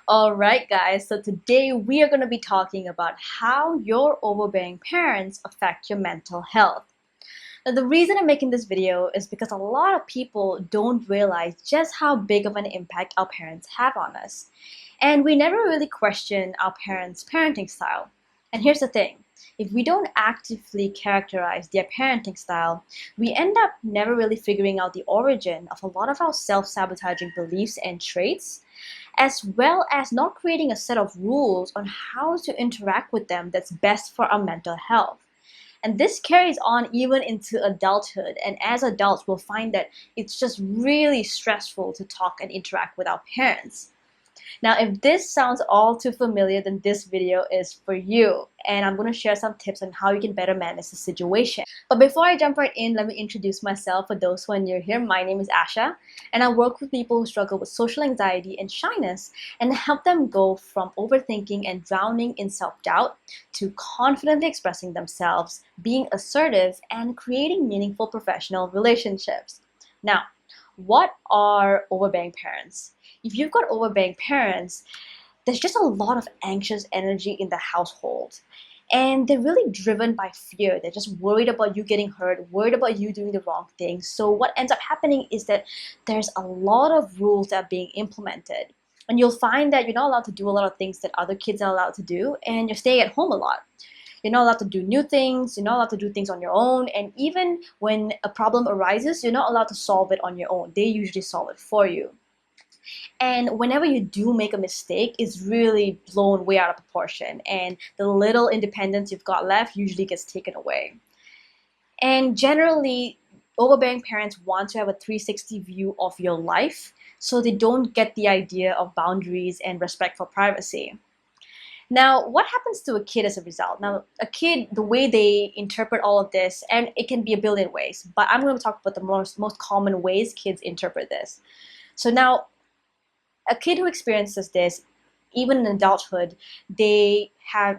Alright guys, so today we are going to be talking about how your overbearing parents affect your mental health. Now the reason I'm making this video is because a lot of people don't realize just how big of an impact our parents have on us. And we never really question our parents' parenting style. And here's the thing, if we don't actively characterize their parenting style, we end up never really figuring out the origin of a lot of our self-sabotaging beliefs and traits, as well as not creating a set of rules on how to interact with them that's best for our mental health. And this carries on even into adulthood. And as adults, we'll find that it's just really stressful to talk and interact with our parents. Now, if this sounds all too familiar, then this video is for you. And I'm going to share some tips on how you can better manage the situation. But before I jump right in, let me introduce myself for those who are new here. My name is Asha, and I work with people who struggle with social anxiety and shyness and help them go from overthinking and drowning in self-doubt to confidently expressing themselves, being assertive, and creating meaningful professional relationships. Now, what are overbearing parents? If you've got overbearing parents, there's just a lot of anxious energy in the household. And they're really driven by fear. They're just worried about you getting hurt, worried about you doing the wrong thing. So what ends up happening is that there's a lot of rules that are being implemented. And you'll find that you're not allowed to do a lot of things that other kids are allowed to do, and you're staying at home a lot. You're not allowed to do new things, you're not allowed to do things on your own, and even when a problem arises, you're not allowed to solve it on your own. They usually solve it for you. And whenever you do make a mistake, it's really blown way out of proportion, and the little independence you've got left usually gets taken away. And generally, overbearing parents want to have a 360 view of your life, so they don't get the idea of boundaries and respect for privacy. Now, what happens to a kid as a result? Now, a kid, the way they interpret all of this, and it can be a billion ways, but I'm going to talk about the most common ways kids interpret this. So now, a kid who experiences this, even in adulthood, they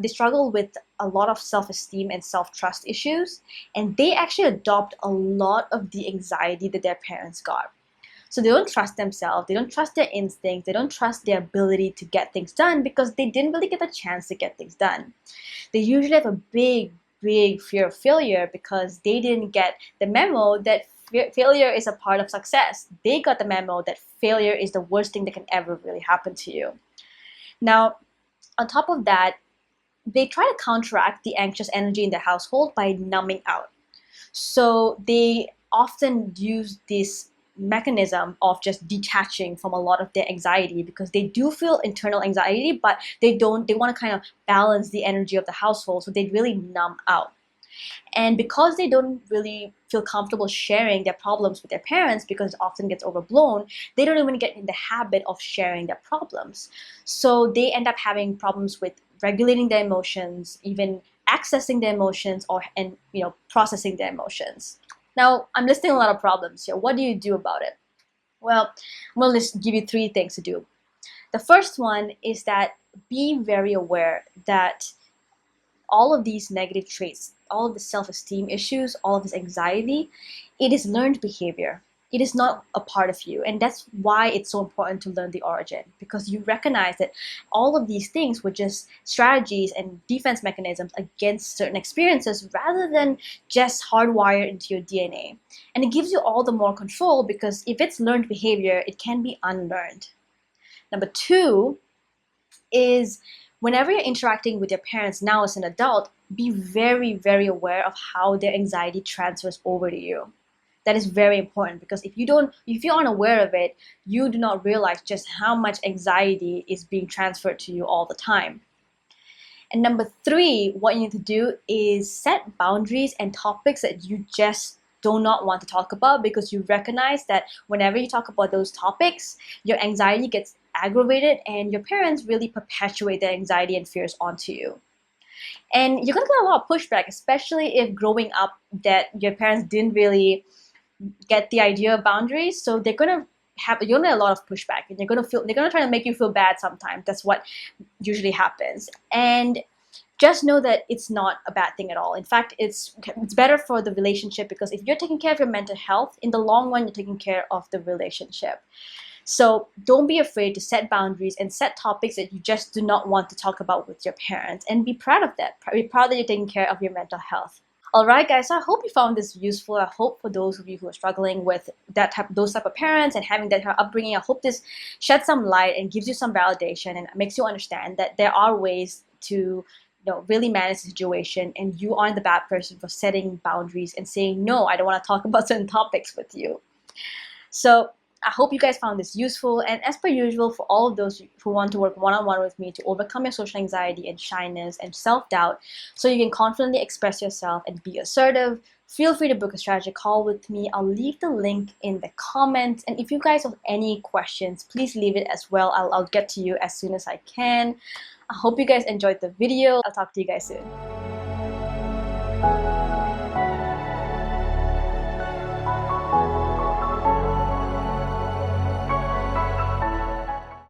struggle with a lot of self-esteem and self-trust issues, and they actually adopt a lot of the anxiety that their parents got. So they don't trust themselves, they don't trust their instincts, they don't trust their ability to get things done because they didn't really get the chance to get things done. They usually have a big fear of failure because they didn't get the memo that failure is a part of success. They got the memo that failure is the worst thing that can ever really happen to you. Now, on top of that, they try to counteract the anxious energy in their household by numbing out. So they often use this mechanism of just detaching from a lot of their anxiety because they do feel internal anxiety, but they want to kind of balance the energy of the household, so they really numb out. And because they don't really feel comfortable sharing their problems with their parents because it often gets overblown, they don't even get in the habit of sharing their problems. So they end up having problems with regulating their emotions, even accessing their emotions, and processing their emotions. Now, I'm listing a lot of problems here. What do you do about it? Well, I'm going to give you 3 things to do. The first one is that be very aware that all of these negative traits, all of the self-esteem issues, all of this anxiety, it is learned behavior. It is not a part of you, and that's why it's so important to learn the origin, because you recognize that all of these things were just strategies and defense mechanisms against certain experiences rather than just hardwired into your DNA. And it gives you all the more control because if it's learned behavior, it can be unlearned. Number 2 is whenever you're interacting with your parents now as an adult, be very aware of how their anxiety transfers over to you. That is very important because if you're unaware of it, you do not realize just how much anxiety is being transferred to you all the time. And number 3, what you need to do is set boundaries and topics that you just do not want to talk about, because you recognize that whenever you talk about those topics, your anxiety gets aggravated and your parents really perpetuate their anxiety and fears onto you. And you're going to get a lot of pushback, especially if growing up that your parents didn't really get the idea of boundaries, so you're gonna get a lot of pushback, and they're gonna try to make you feel bad sometimes. That's what usually happens. And just know that it's not a bad thing at all. In fact, it's better for the relationship, because if you're taking care of your mental health, in the long run, you're taking care of the relationship. So don't be afraid to set boundaries and set topics that you just do not want to talk about with your parents, and be proud of that. Be proud that you're taking care of your mental health. All right, guys. So I hope you found this useful. I hope for those of you who are struggling with those type of parents and having that kind of upbringing, I hope this sheds some light and gives you some validation and makes you understand that there are ways to really manage the situation, and you aren't the bad person for setting boundaries and saying no, I don't want to talk about certain topics with you. So I hope you guys found this useful, and as per usual, for all of those who want to work one-on-one with me to overcome your social anxiety and shyness and self-doubt so you can confidently express yourself and be assertive, feel free to book a strategy call with me. I'll leave the link in the comments, and if you guys have any questions, please leave it as well. I'll get to you as soon as I can. I hope you guys enjoyed the video. I'll talk to you guys soon.